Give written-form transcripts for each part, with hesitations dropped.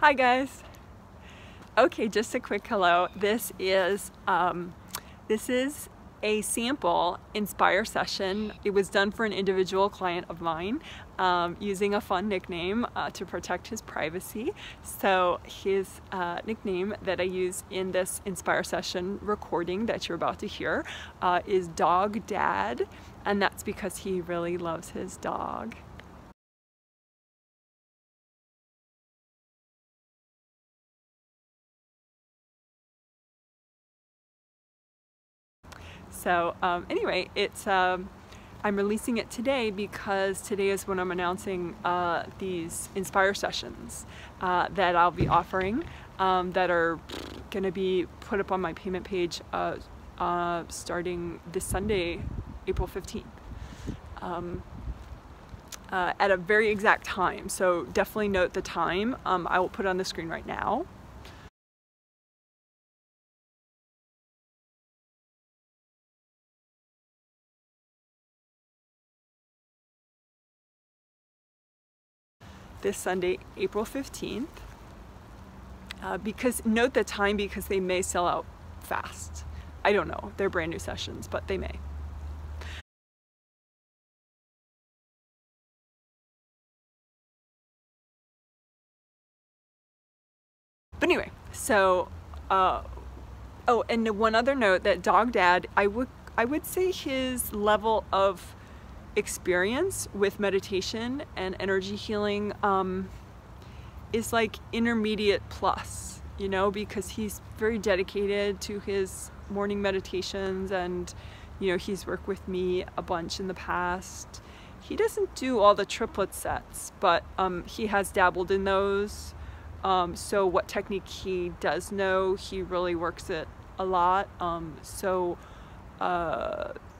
Hi guys. Okay, just a quick hello. This is a sample Inspire session. It was done for an individual client of mine using a fun nickname to protect his privacy. So his nickname that I use in this Inspire session recording that you're about to hear is Dog Dad, and that's because he really loves his dog. So anyway, I'm releasing it today because today is when I'm announcing these Inspire sessions that I'll be offering that are going to be put up on my payment page starting this Sunday, April 15th. At a very exact time, so definitely note the time. I will put it on the screen right now. This Sunday, April 15th. Because note the time because they may sell out fast. I don't know, they're brand new sessions, but they may. But anyway, so, oh, and one other note that Dog Dad, I would say his level of experience with meditation and energy healing is like intermediate plus, you know, because he's very dedicated to his morning meditations, and you know, he's worked with me a bunch in the past. He doesn't do all the triplet sets, but he has dabbled in those. So what technique he does know, he really works it a lot.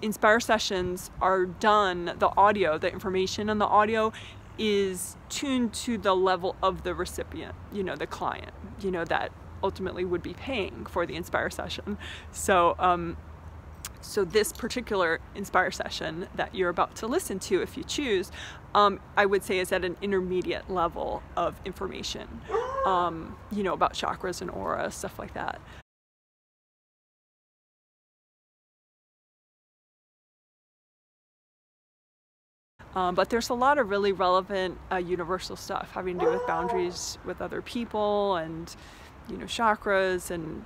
Inspire sessions are done, the audio, the information on the audio is tuned to the level of the recipient, you know, the client, you know, that ultimately would be paying for the Inspire session. So, so this particular Inspire session that you're about to listen to, if you choose, I would say is at an intermediate level of information, you know, about chakras and aura, stuff like that. But there's a lot of really relevant universal stuff having to do with boundaries with other people, and you know, chakras, and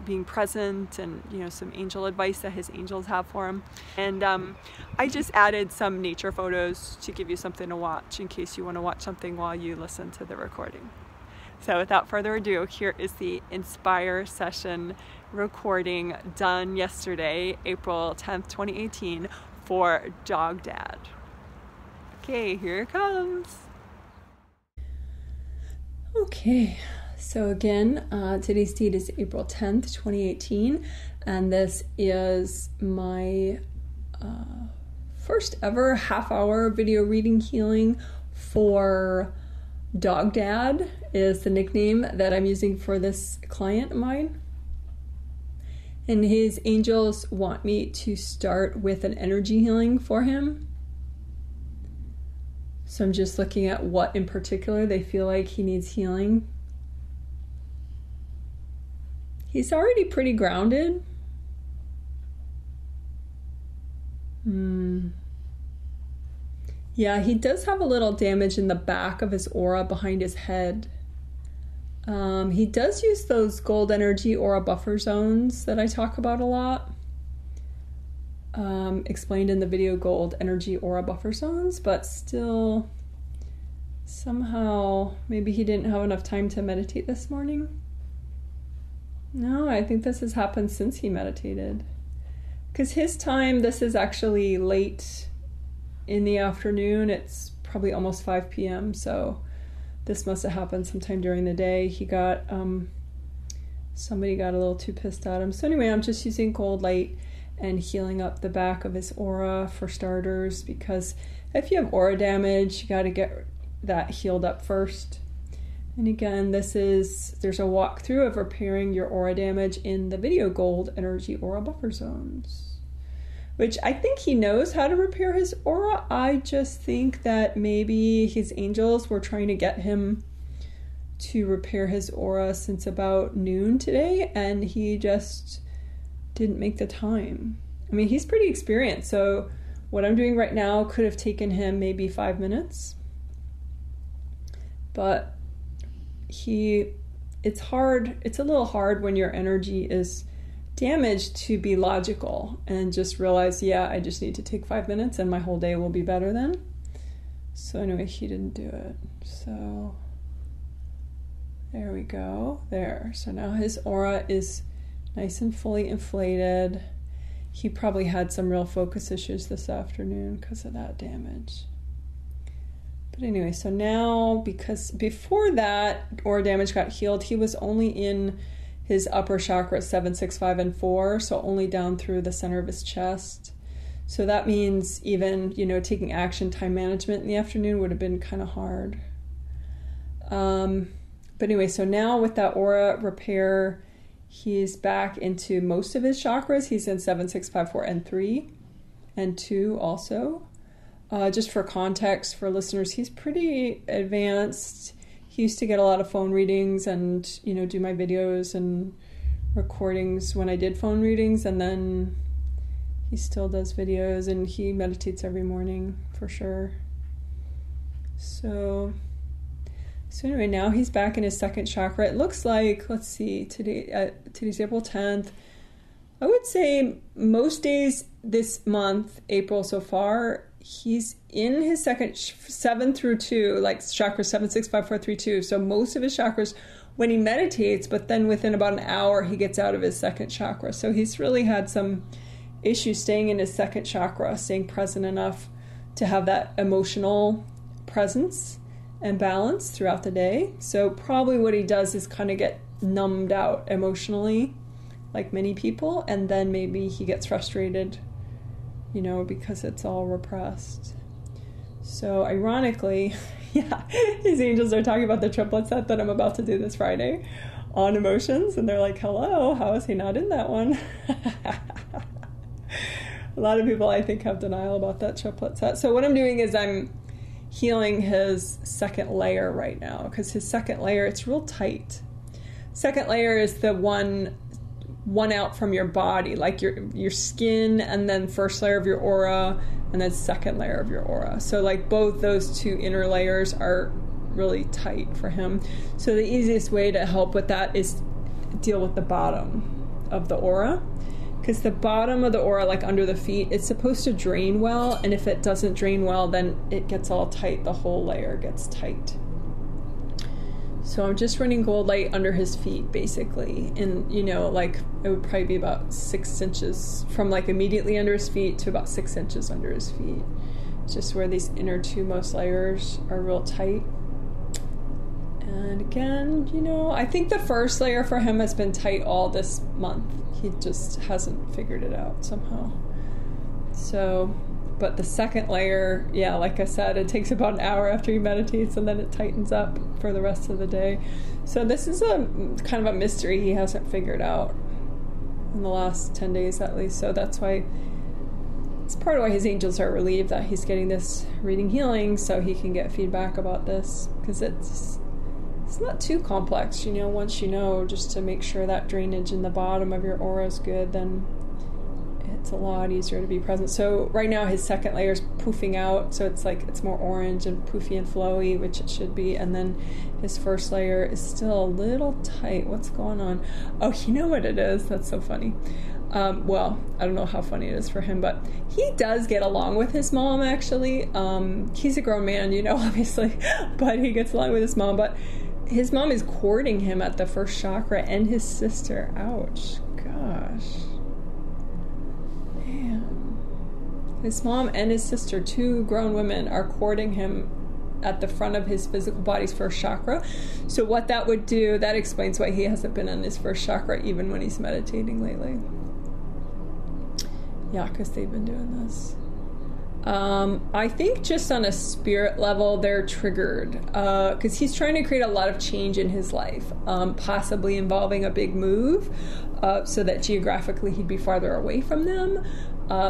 being present, and you know, some angel advice that his angels have for him. And I just added some nature photos to give you something to watch in case you want to watch something while you listen to the recording. So without further ado, here is the Inspire session recording done yesterday, April 10th, 2018, for Dog Dad. Okay, here it comes. Okay, so again, today's date is April 10th, 2018, and this is my first ever half-hour video reading healing for Dog Dad, is the nickname that I'm using for this client of mine. And his angels want me to start with an energy healing for him. So I'm just looking at what in particular they feel like he needs healing. He's already pretty grounded. Yeah, he does have a little damage in the back of his aura behind his head. He does use those gold energy aura buffer zones that I talk about a lot. Explained in the video, gold energy aura buffer zones, but still somehow maybe he didn't have enough time to meditate this morning. No, I think this has happened since he meditated. Because his time, this is actually late in the afternoon. It's probably almost 5 p.m. So this must have happened sometime during the day. He got, somebody got a little too pissed at him. So anyway, I'm just using gold light and healing up the back of his aura for starters, because if you have aura damage, you got to get that healed up first. And again, there's a walkthrough of repairing your aura damage in the video gold energy aura buffer zones, which I think he knows how to repair his aura. I just think that maybe his angels were trying to get him to repair his aura since about noon today, and he just didn't make the time. I mean, he's pretty experienced, so what I'm doing right now could have taken him maybe 5 minutes. But it's hard, it's a little hard when your energy is damaged to be logical and just realize, yeah, I just need to take 5 minutes and my whole day will be better then. So anyway, he didn't do it. So there we go. There. So now his aura is nice and fully inflated. He probably had some real focus issues this afternoon because of that damage. But anyway, so now, because before that aura damage got healed, he was only in his upper chakra 7, 6, 5, and 4, so only down through the center of his chest. So that means even, taking action, time management in the afternoon would have been kind of hard. But anyway, so now with that aura repair, he's back into most of his chakras. He's in 7, 6, 5, 4, and 3, and 2 also. Just for context for listeners, he's pretty advanced. He used to get a lot of phone readings and, do my videos and recordings when I did phone readings. And then he still does videos and he meditates every morning for sure. So anyway, now he's back in his second chakra. It looks like, let's see, today's April 10th. I would say most days this month, April so far, he's in his second 7 through 2, like chakra 7, 6, 5, 4, 3, 2. So most of his chakras when he meditates, but then within about an hour, he gets out of his second chakra. So he's really had some issues staying in his second chakra, staying present enough to have that emotional presence and balance throughout the day. So probably what he does is kind of get numbed out emotionally, like many people, and then maybe he gets frustrated, because it's all repressed. So ironically, yeah, his angels are talking about the triplet set that I'm about to do this Friday on emotions, and they're like, hello, how is he not in that one? A lot of people, I think, have denial about that triplet set. So what I'm doing is I'm healing his second layer right now, because his second layer, it's real tight. Second layer is the one out from your body, like your skin, and then first layer of your aura, and then second layer of your aura. So like both those two inner layers are really tight for him. So the easiest way to help with that is deal with the bottom of the aura, because the bottom of the aura, like under the feet, it's supposed to drain well, and if it doesn't drain well, then it gets all tight. The whole layer gets tight. So I'm just running gold light under his feet, basically. And, like it would probably be about 6 inches from like immediately under his feet to about 6 inches under his feet. It's just where these inner two most layers are real tight. And again, I think the first layer for him has been tight all this month. He just hasn't figured it out somehow. So, but the second layer, yeah, like I said, it takes about an hour after he meditates, and then it tightens up for the rest of the day. So this is a kind of a mystery he hasn't figured out in the last 10 days at least. So that's why, it's part of why his angels are relieved that he's getting this reading healing, so he can get feedback about this, because it's not too complex, once just to make sure that drainage in the bottom of your aura is good, then it's a lot easier to be present. So right now his second layer is poofing out, so it's more orange and poofy and flowy, which it should be, and then his first layer is still a little tight. What's going on? Oh, you know what it is? That's so funny. Well, I don't know how funny it is for him, but he does get along with his mom, actually. He's a grown man, obviously, but he gets along with his mom, but his mom is courting him at the first chakra, and his sister. Ouch. Gosh. His mom and his sister, two grown women, are courting him at the front of his physical body's first chakra. So what that would do, that explains why he hasn't been in his first chakra even when he's meditating lately. Yeah, because they've been doing this. I think just on a spirit level, they're triggered because he's trying to create a lot of change in his life, possibly involving a big move so that geographically he'd be farther away from them.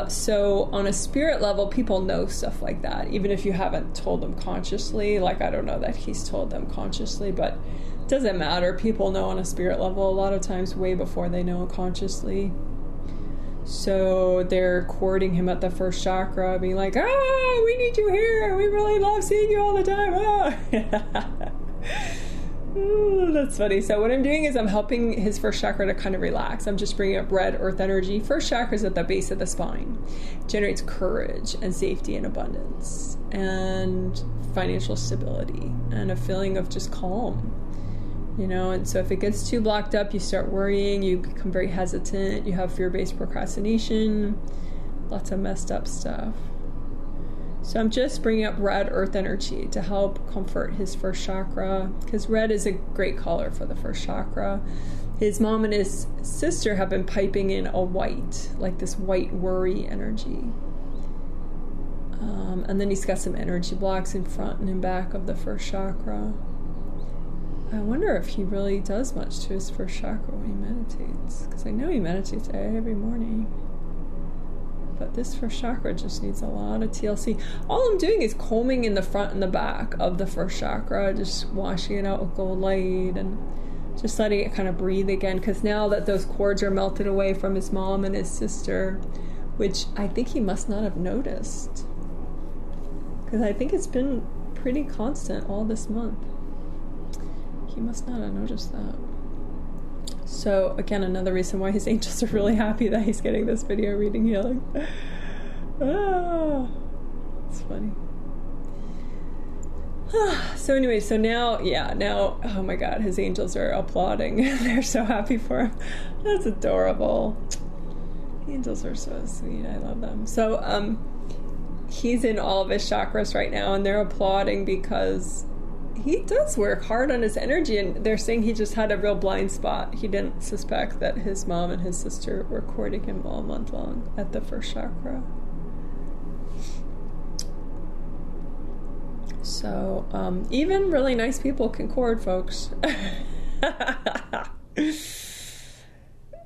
So on a spirit level, people know stuff like that, even if you haven't told them consciously. Like, I don't know that he's told them consciously, but doesn't matter. People know on a spirit level a lot of times way before they know consciously. So they're courting him at the first chakra, being like, "Ah, we need you here. We really love seeing you all the time." Ah. Ooh, that's funny. So what I'm doing is I'm helping his first chakra to kind of relax. I'm just bringing up red earth energy. First chakra is at the base of the spine. Generates courage and safety and abundance and financial stability and a feeling of just calm. You know, and so if it gets too blocked up, you start worrying, you become very hesitant, you have fear-based procrastination, lots of messed up stuff. So I'm just bringing up red earth energy to help comfort his first chakra, because red is a great color for the first chakra. His mom and his sister have been piping in a white, like this white worry energy. And then he's got some energy blocks in front and in back of the first chakra. I wonder if he really does much to his first chakra when he meditates, because I know he meditates every morning. But this first chakra just needs a lot of TLC. All I'm doing is combing in the front and the back of the first chakra, just washing it out with gold light and just letting it kind of breathe again, because now that those cords are melted away from his mom and his sister, which I think he must not have noticed, because I think it's been pretty constant all this month. He must not have noticed that. So again, another reason why his angels are really happy that he's getting this video reading healing. It's funny. So anyway, so now, oh my God, his angels are applauding. They're so happy for him. That's adorable. Angels are so sweet. I love them. So he's in all of his chakras right now, and they're applauding because he does work hard on his energy, and they're saying he just had a real blind spot. He didn't suspect that his mom and his sister were courting him all month long at the first chakra. So even really nice people can court, folks.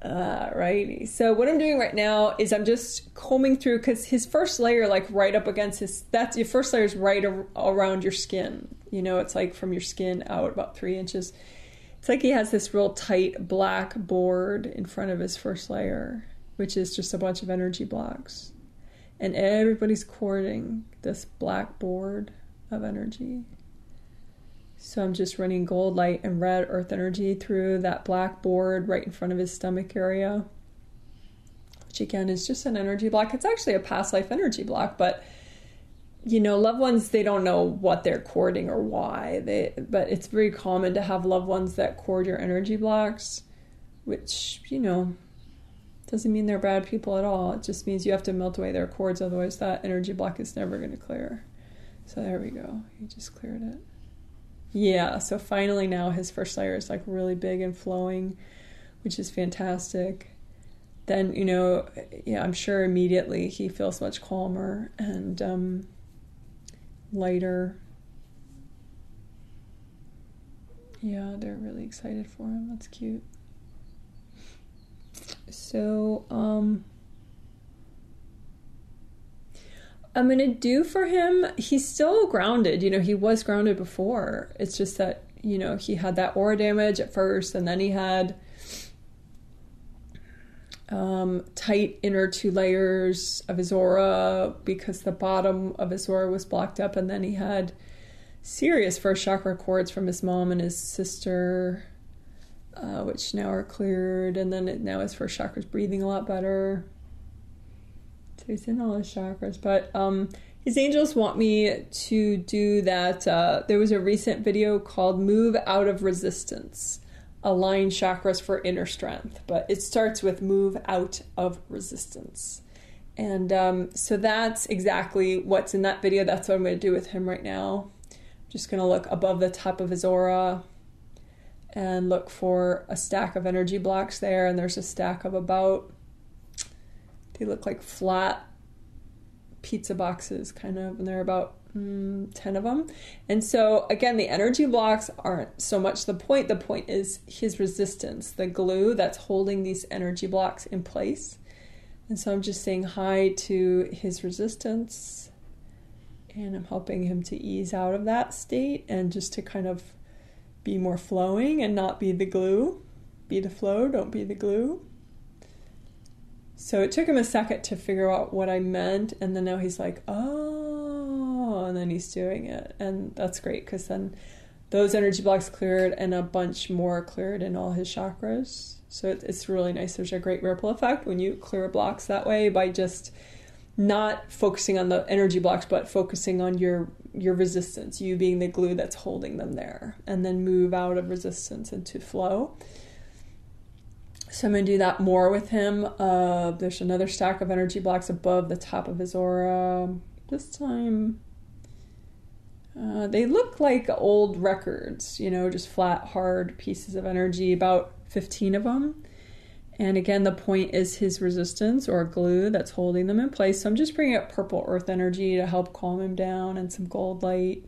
Alrighty. So what I'm doing right now is I'm just combing through, because his first layer, like right up against that's your first layer is right around your skin. You know, it's like from your skin out about 3 inches. It's like he has this real tight black board in front of his first layer, which is just a bunch of energy blocks. And everybody's courting this black board of energy. So I'm just running gold light and red earth energy through that black board right in front of his stomach area, which again is just an energy block. It's actually a past life energy block, but you know, loved ones, they don't know what they're courting or why. But it's very common to have loved ones that court your energy blocks, which, you know, doesn't mean they're bad people at all. It just means you have to melt away their cords, otherwise that energy block is never going to clear. So there we go. You just cleared it. Yeah, so finally now his first layer is like really big and flowing, which is fantastic. Then, you know, yeah, I'm sure immediately he feels much calmer and lighter. Yeah, they're really excited for him. That's cute. So, I'm going to do for him, he's still grounded. You know, he was grounded before. It's just that, you know, he had that aura damage at first, and then he had tight inner 2 layers of his aura because the bottom of his aura was blocked up, and then he had serious first chakra cords from his mom and his sister, which now are cleared, and then now his first chakra is breathing a lot better. So he's in all his chakras, but his angels want me to do that. There was a recent video called Move Out of Resistance, Align Chakras for Inner Strength, but it starts with Move Out of Resistance. And so that's exactly what's in that video. That's what I'm going to do with him right now. I'm just going to look above the top of his aura and look for a stack of energy blocks there, and there's a stack of about, they look like flat pizza boxes, kind of, and there are about 10 of them. And so, again, the energy blocks aren't so much the point. The point is his resistance, the glue that's holding these energy blocks in place. And so I'm just saying hi to his resistance, and I'm helping him to ease out of that state and just to kind of be more flowing and not be the glue. Be the flow, don't be the glue. So it took him a second to figure out what I meant, and then now he's like, oh, and then he's doing it. And that's great, because then those energy blocks cleared and a bunch more cleared in all his chakras. So it's really nice. There's a great ripple effect when you clear blocks that way, by just not focusing on the energy blocks, but focusing on your resistance, you being the glue that's holding them there, and then move out of resistance into flow. So I'm going to do that more with him. There's another stack of energy blocks above the top of his aura. This time, they look like old records, just flat, hard pieces of energy, about 15 of them. And again, the point is his resistance or glue that's holding them in place. So I'm just bringing up purple earth energy to help calm him down, and some gold light.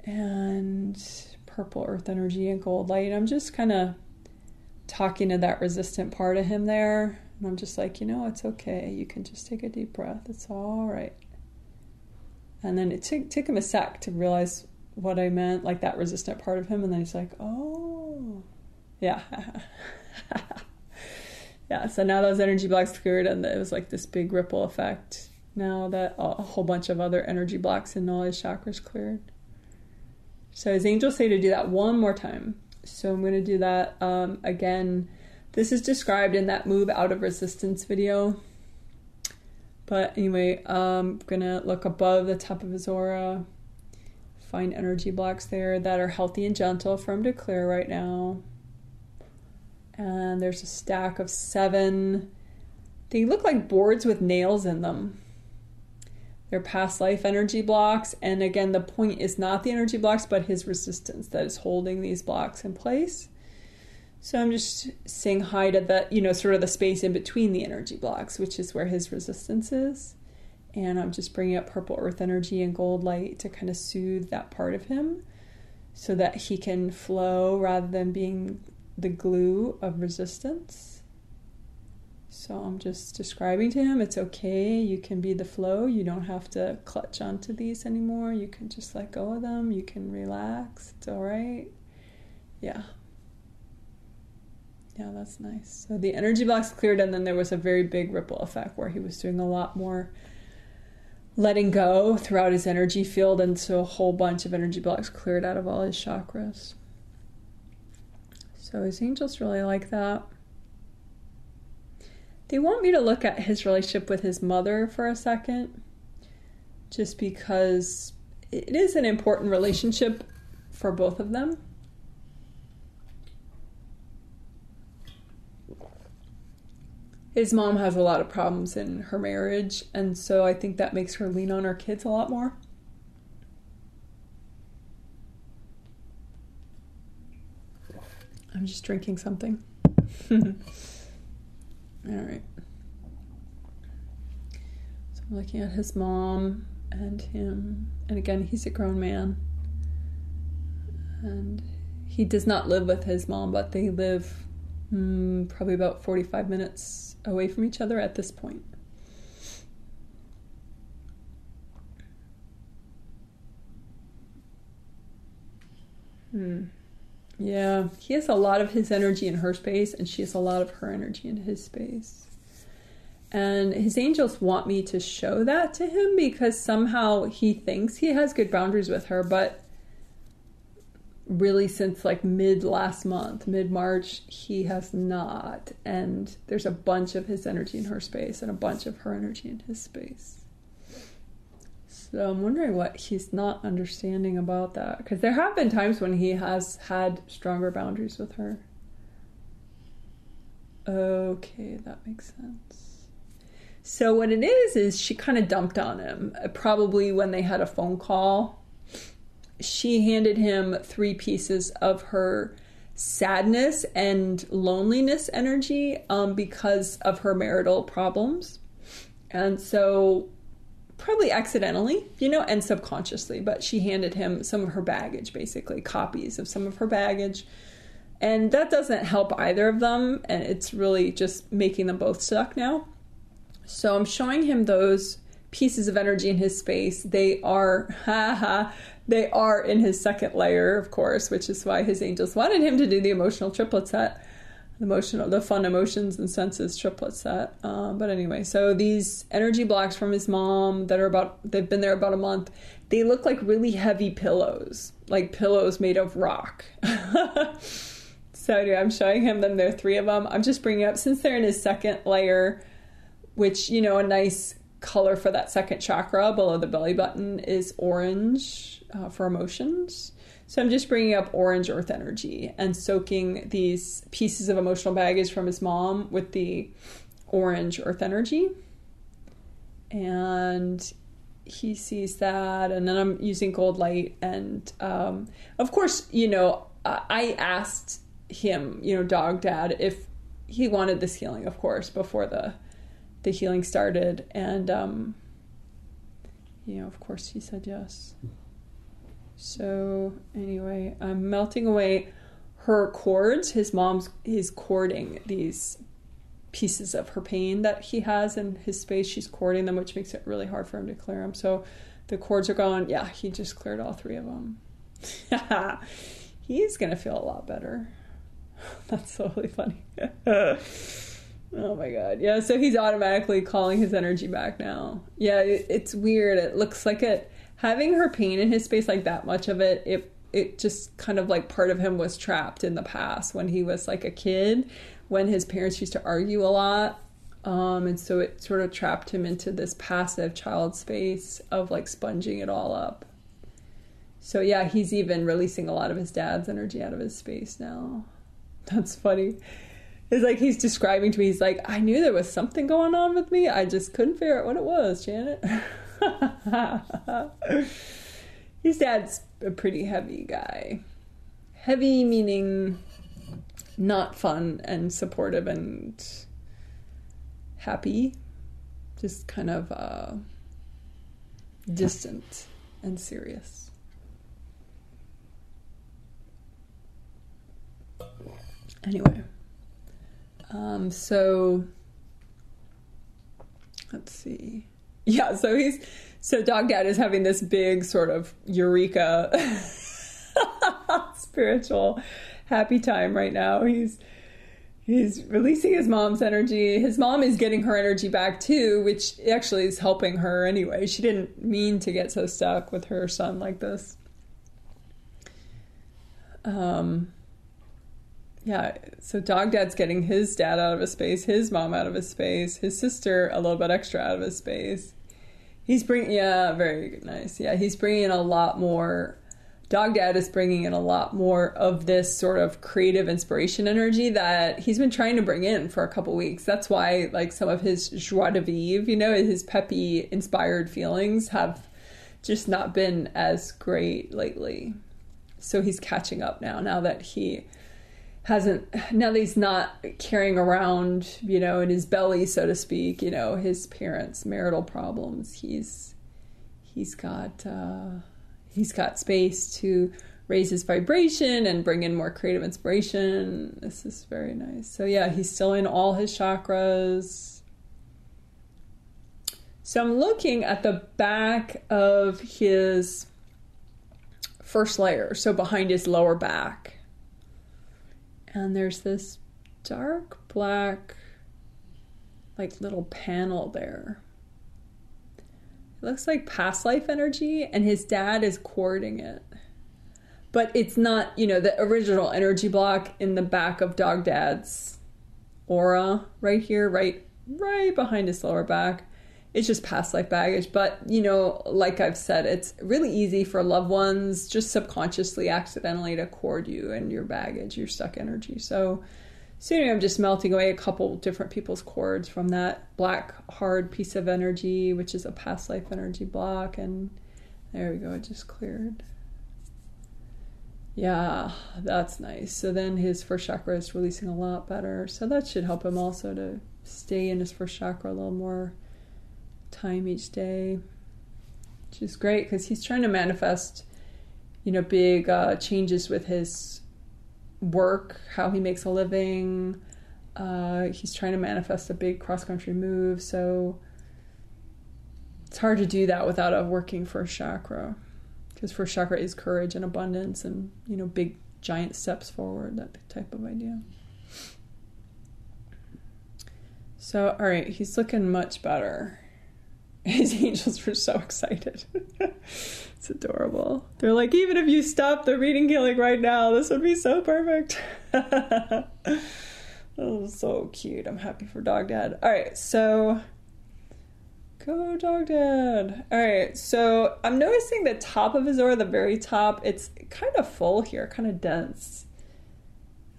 And purple earth energy and gold light. I'm just kind of talking to that resistant part of him there. And I'm just like, it's okay. You can just take a deep breath. It's all right. And then it took him a sec to realize what I meant, like that resistant part of him. And then he's like, oh, yeah. Yeah, so now those energy blocks cleared, and it was like this big ripple effect. Now that a whole bunch of other energy blocks in all his chakras cleared. So his angels say to do that one more time. So I'm going to do that again. This is described in that move out of resistance video. But anyway, I'm going to look above the top of his aura. Find energy blocks there that are healthy and gentle for him to clear right now. And there's a stack of 7. They look like boards with nails in them. They're past life energy blocks. And again, the point is not the energy blocks, but his resistance that is holding these blocks in place. So I'm just saying hi to the, sort of the space in between the energy blocks, which is where his resistance is. And I'm just bringing up purple earth energy and gold light to kind of soothe that part of him so that he can flow rather than being the glue of resistance. So I'm just describing to him, it's okay, you can be the flow, you don't have to clutch onto these anymore, you can just let go of them, you can relax, it's all right. Yeah, that's nice. So the energy blocks cleared, and then there was a very big ripple effect where he was doing a lot more letting go throughout his energy field, and so a whole bunch of energy blocks cleared out of all his chakras. So his angels really like that. They want me to look at his relationship with his mother for a second, just because it is an important relationship for both of them. His mom has a lot of problems in her marriage, and so I think that makes her lean on her kids a lot more. I'm just drinking something. All right. So I'm looking at his mom and him. And again, he's a grown man. And he does not live with his mom, but they live probably about 45 minutes away from each other at this point. Yeah, he has a lot of his energy in her space, and she has a lot of her energy in his space. And his angels want me to show that to him, because somehow he thinks he has good boundaries with her, but really since like mid-March, he has not. And there's a bunch of his energy in her space and a bunch of her energy in his space. So I'm wondering what he's not understanding about that. Because there have been times when he has had stronger boundaries with her. Okay, that makes sense. So what it is she kind of dumped on him. Probably when they had a phone call. She handed him 3 pieces of her sadness and loneliness energy because of her marital problems. And so probably accidentally, and subconsciously, but she handed him some of her baggage, basically copies of some of her baggage. And that doesn't help either of them. And it's really just making them both stuck now. So I'm showing him those pieces of energy in his space. They are, they are in his second layer, of course, which is why his angels wanted him to do the emotional triplet set, the fun emotions and senses triplet set. But anyway, so these energy blocks from his mom they've been there about a month. They look like really heavy pillows, like pillows made of rock. So anyway, I'm showing him them. There are 3 of them. I'm just bringing up, since they're in his second layer, which, a nice color for that second chakra below the belly button is orange for emotions. So I'm just bringing up orange earth energy and soaking these pieces of emotional baggage from his mom with the orange earth energy. And he sees that. And then I'm using gold light. And of course, I asked him, dog dad, if he wanted this healing, of course, before the healing started. And, of course he said yes. So anyway, I'm melting away her cords. He's cording these pieces of her pain that he has in his space. She's cording them, which makes it really hard for him to clear them. So the cords are gone. Yeah, he just cleared all 3 of them. He's going to feel a lot better. That's totally funny. Oh my God. Yeah, so he's automatically calling his energy back now. Yeah, it's weird. It looks like having her pain in his space, like that much of it just kind of like part of him was trapped in the past when he was like a kid, when his parents used to argue a lot. And so it sort of trapped him into this passive child space of like sponging it all up. So yeah, he's even releasing a lot of his dad's energy out of his space now. That's funny. It's like he's describing to me, he's like, I knew there was something going on with me. I just couldn't figure out what it was, Janet. His dad's a pretty heavy guy. Heavy meaning not fun and supportive and happy. Just kind of distant and serious. Anyway. So let's see. Yeah, so Dog Dad is having this big sort of eureka spiritual happy time right now. He's releasing his mom's energy. His mom is getting her energy back too, which actually is helping her anyway. She didn't mean to get so stuck with her son like this. Yeah, so Dog Dad's getting his dad out of his space, his mom out of his space, his sister a little bit extra out of his space. He's bringing, very nice. Yeah, he's bringing in a lot more. Dog Dad is bringing in a lot more of this sort of creative inspiration energy that he's been trying to bring in for a couple weeks. That's why, like, some of his joie de vivre, his peppy, inspired feelings have just not been as great lately. So he's catching up now that he's not carrying around, in his belly, so to speak, his parents' marital problems. He's got space to raise his vibration and bring in more creative inspiration. This is very nice. So yeah, he's still in all his chakras. So I'm looking at the back of his first layer, so behind his lower back. And there's this dark black, like, little panel there. It looks like past life energy, and his dad is cording it. But it's not, the original energy block in the back of Dog Dad's aura right here, right behind his lower back. It's just past life baggage. But, like I've said, it's really easy for loved ones just subconsciously, accidentally to cord you and your baggage, your stuck energy. So anyway, I'm just melting away a couple different people's cords from that black, hard piece of energy, which is a past life energy block. And there we go. It just cleared. Yeah, that's nice. So then his first chakra is releasing a lot better. So that should help him also to stay in his first chakra a little more time each day, which is great because he's trying to manifest, big changes with his work, how he makes a living. He's trying to manifest a big cross-country move. So it's hard to do that without a working first chakra, because first chakra is courage and abundance and, you know, big giant steps forward, that type of idea. So, all right, he's looking much better. His angels were so excited. It's adorable. They're like, even if you stop the reading healing right now, this would be so perfect. Oh, so cute. I'm happy for Dog Dad. All right, so go Dog Dad. All right, so I'm noticing the top of his aura, the very top, it's kind of full here, kind of dense.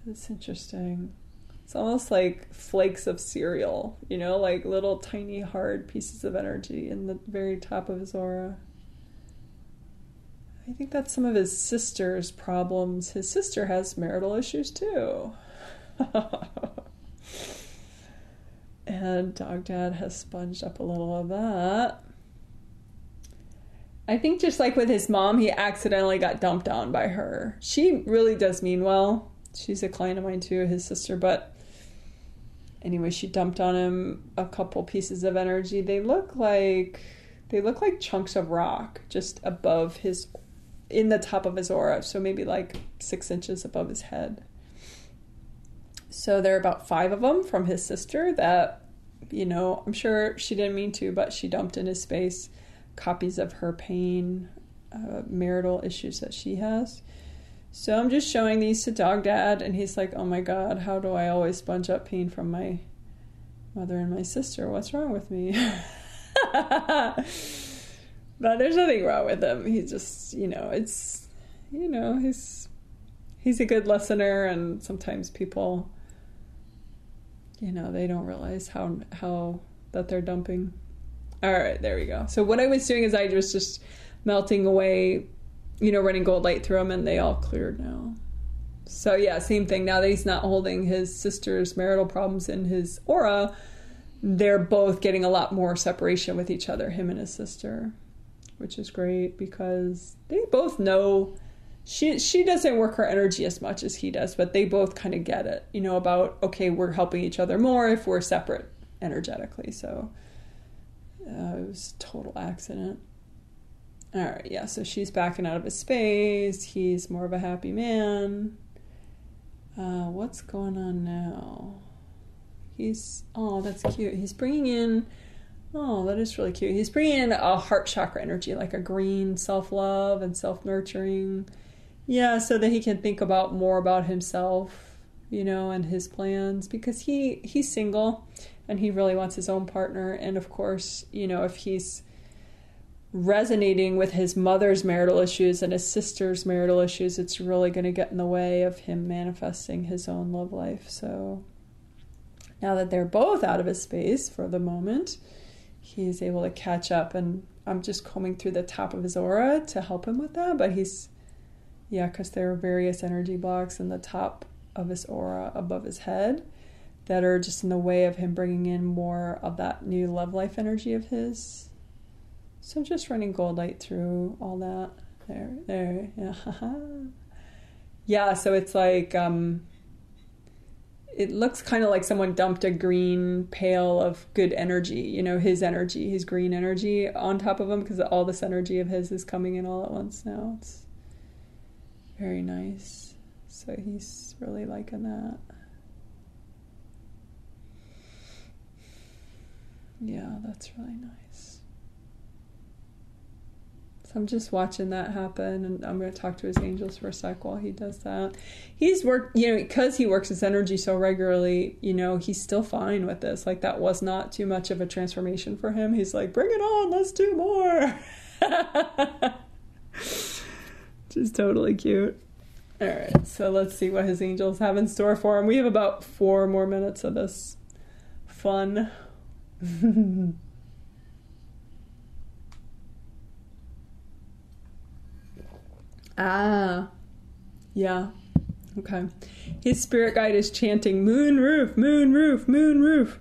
That's interesting. It's almost like flakes of cereal, you know, like little tiny hard pieces of energy in the very top of his aura. I think that's some of his sister's problems. His sister has marital issues too. And Dog Dad has sponged up a little of that. I think just like with his mom, he accidentally got dumped on by her. She really does mean well. She's a client of mine too, his sister, but anyway, she dumped on him a couple pieces of energy. They look like chunks of rock just above his, in the top of his aura. So maybe like 6 inches above his head. So there are about 5 of them from his sister that, you know, I'm sure she didn't mean to, but she dumped in his space copies of her pain, marital issues that she has. So I'm just showing these to Dog Dad, and he's like, oh my God, how do I always sponge up pain from my mother and my sister? What's wrong with me? But there's nothing wrong with him. He's just, you know, it's, you know, he's a good listener, and sometimes people, you know, they don't realize how that they're dumping. All right, there we go. So what I was doing is I was just melting away, you know, running gold light through them, and they all cleared now. So yeah, same thing. Now that he's not holding his sister's marital problems in his aura, they're both getting a lot more separation with each other, him and his sister, which is great because they both know she doesn't work her energy as much as he does, but they both kind of get it, you know, about, okay, we're helping each other more if we're separate energetically. So it was a total accident. All right, yeah, so she's backing out of his space. He's more of a happy man. What's going on now? Oh, that's cute. He's bringing in, oh, that is really cute. He's bringing in a heart chakra energy, like a green self-love and self-nurturing. Yeah, so that he can think about more about himself, you know, and his plans, because he's single and he really wants his own partner. And of course, you know, if he's resonating with his mother's marital issues and his sister's marital issues, it's really going to get in the way of him manifesting his own love life. So now that they're both out of his space for the moment, he's able to catch up, and I'm just combing through the top of his aura to help him with that. But because there are various energy blocks in the top of his aura above his head that are just in the way of him bringing in more of that new love life energy of his. So just running gold light through all that. There, yeah. Yeah, so it's like, it looks kind of like someone dumped a green pail of good energy, you know, his energy, his green energy on top of him, because all this energy of his is coming in all at once now. It's very nice. So he's really liking that. Yeah, that's really nice. So I'm just watching that happen, and I'm going to talk to his angels for a sec while he does that. He's worked, you know, because he works his energy so regularly, you know, he's still fine with this. Like, that was not too much of a transformation for him. He's like, bring it on, let's do more. Just totally cute. All right, so let's see what his angels have in store for him. We have about 4 more minutes of this fun. Yeah. Okay. His spirit guide is chanting, Moonroof, Moonroof, Moonroof.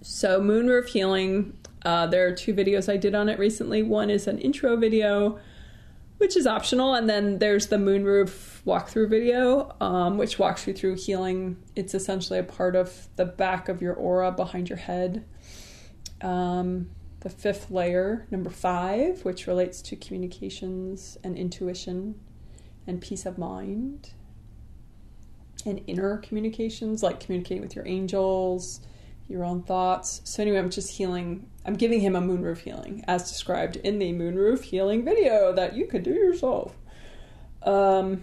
So Moonroof healing, there are 2 videos I did on it recently. One is an intro video, which is optional, and then there's the Moonroof walkthrough video, which walks you through healing. It's essentially a part of the back of your aura behind your head. the fifth layer, number 5, which relates to communications and intuition and peace of mind and inner communications, like communicating with your angels, your own thoughts. So anyway, I'm just healing. I'm giving him a moonroof healing as described in the moonroof healing video that you could do yourself. Oh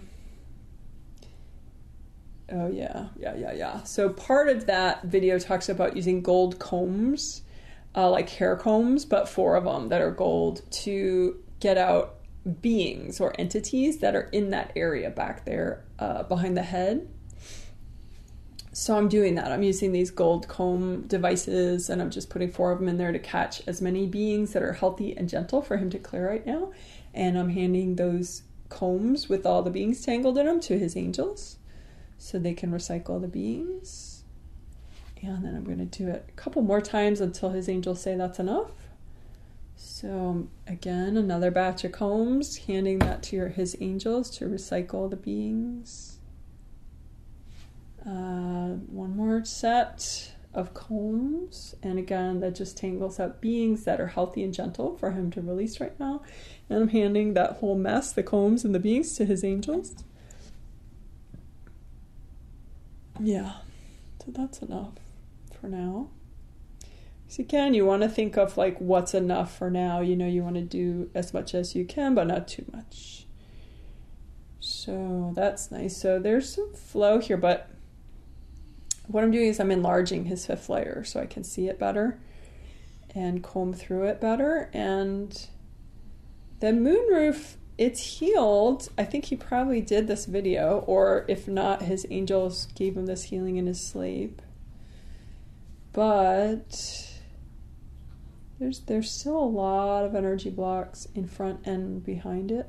yeah. So part of that video talks about using gold combs, like hair combs, but 4 of them that are gold, to get out beings or entities that are in that area back there behind the head. So I'm doing that. I'm using these gold comb devices, and I'm just putting 4 of them in there to catch as many beings that are healthy and gentle for him to clear right now. And I'm handing those combs with all the beings tangled in them to his angels so they can recycle the beings. And then I'm going to do it a couple more times until his angels say that's enough. So again, another batch of combs, handing that to his angels to recycle the beings. One more set of combs, and again, that just tangles up beings that are healthy and gentle for him to release right now. And I'm handing that whole mess, the combs and the beings, to his angels. Yeah, so that's enough for now. So again, you want to think of like what's enough for now. You know, you want to do as much as you can, but not too much. So that's nice. So there's some flow here, but what I'm doing is I'm enlarging his 5th layer so I can see it better and comb through it better. And the moonroof, it's healed. I think he probably did this video, or if not, his angels gave him this healing in his sleep. But there's still a lot of energy blocks in front and behind it.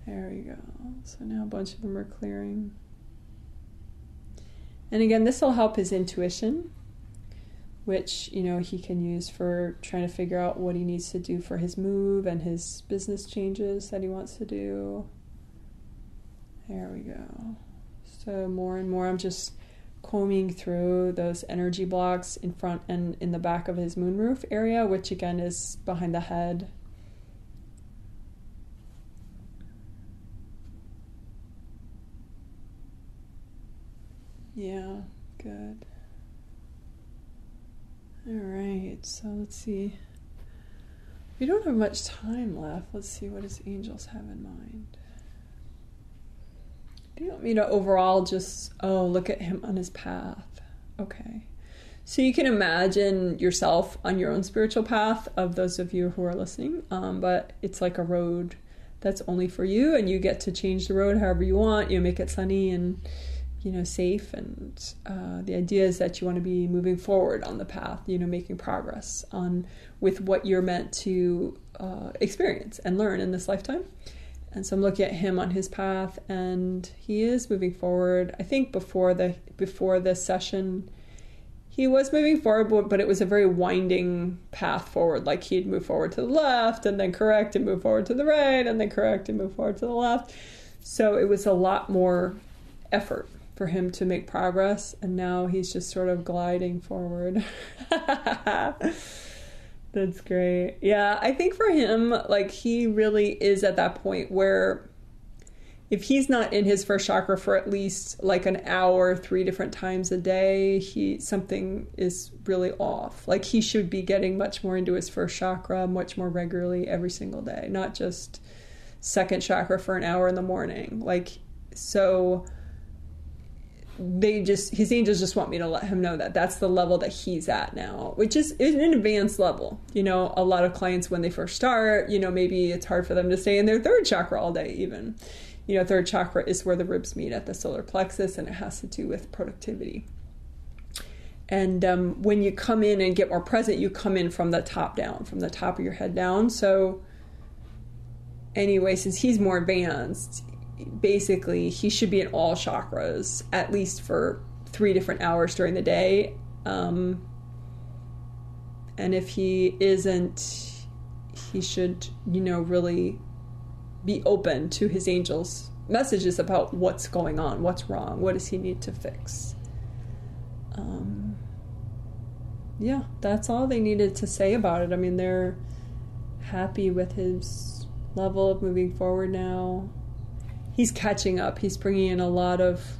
There we go. So now a bunch of them are clearing. And again, this will help his intuition, which, you know, he can use for trying to figure out what he needs to do for his move and his business changes that he wants to do. There we go. So more and more, I'm just combing through those energy blocks in front and in the back of his moonroof area, which again is behind the head. Yeah, good. All right, so let's see. We don't have much time left. Let's see what his angels have in mind. Do you want me to overall just, look at him on his path? Okay. So you can imagine yourself on your own spiritual path, of those of you who are listening, but it's like a road that's only for you, and you get to change the road however you want. You make it sunny and safe, and the idea is that you want to be moving forward on the path, making progress with what you're meant to experience and learn in this lifetime. And so I'm looking at him on his path, and he is moving forward. I think before this session, he was moving forward, but it was a very winding path forward. Like he'd move forward to the left, and then correct and move forward to the right, and then correct and move forward to the left. So it was a lot more effort for him to make progress, and now he's just sort of gliding forward. That's great. Yeah, I think for him, like, he really is at that point where if he's not in his first chakra for at least like an hour 3 different times a day, something is really off. Like, he should be getting much more into his first chakra much more regularly every single day, not just second chakra for an hour in the morning. Like, so his angels just want me to let him know that that's the level that he's at now, which is an advanced level. A lot of clients, when they first start, maybe it's hard for them to stay in their third chakra all day even. Third chakra is where the ribs meet at the solar plexus, and it has to do with productivity. And when you come in and get more present, you come in from the top down, from the top of your head down. So anyway, since he's more advanced, basically he should be in all chakras at least for 3 different hours during the day. And if he isn't, he should, really be open to his angels' messages about what's going on, what's wrong, what does he need to fix. yeah, that's all they needed to say about it. I mean, they're happy with his level of moving forward now. He's catching up. He's bringing in a lot of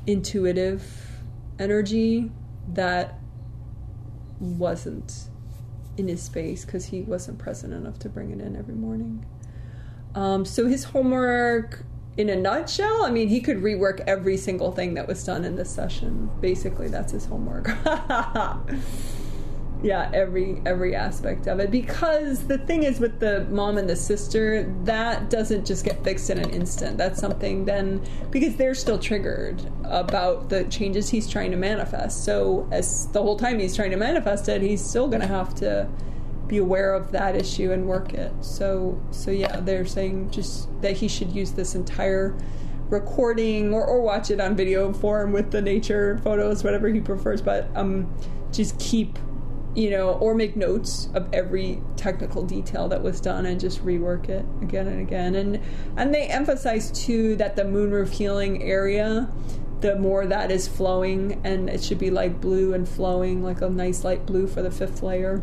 intuitive energy that wasn't in his space because he wasn't present enough to bring it in every morning. So his homework, in a nutshell, I mean, he could rework every single thing that was done in this session. Basically, that's his homework. Yeah, every aspect of it. Because the thing is with the mom and the sister, that doesn't just get fixed in an instant. That's something then, because they're still triggered about the changes he's trying to manifest. So as the whole time he's trying to manifest it, he's still going to have to be aware of that issue and work it. So yeah, they're saying just that he should use this entire recording or watch it on video form with the nature photos, whatever he prefers, but just keep, or make notes of every technical detail that was done and just rework it again and again. And they emphasize too that the moonroof healing area, the more that is flowing, and it should be like blue and flowing, like a nice light blue for the 5th layer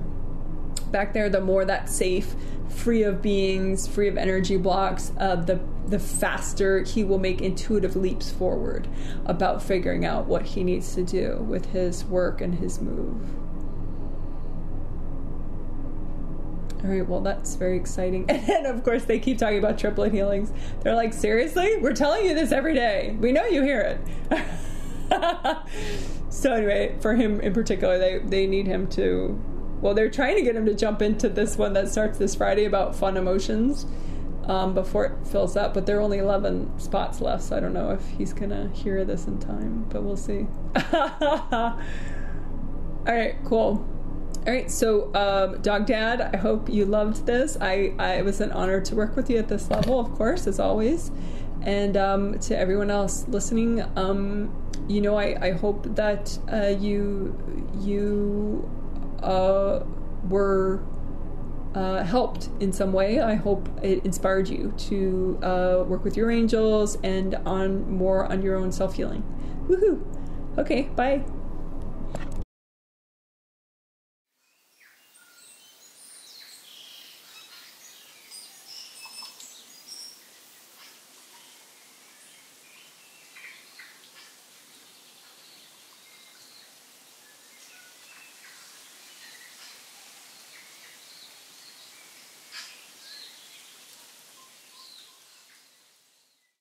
back there, the more that's safe, free of beings, free of energy blocks, the faster he will make intuitive leaps forward about figuring out what he needs to do with his work and his move. All right, well, that's very exciting. And then, of course, they keep talking about triplet healings. They're like, seriously? We're telling you this every day. We know you hear it. So anyway, for him in particular, they need him to... Well, they're trying to get him to jump into this one that starts this Friday about fun emotions before it fills up. But there are only 11 spots left, so I don't know if he's going to hear this in time. But we'll see. All right, cool. All right, so Dog Dad, I hope you loved this. It was an honor to work with you at this level, of course, as always. And to everyone else listening, I hope that you were helped in some way. I hope it inspired you to work with your angels and on your own self-healing. Woohoo! Okay, bye.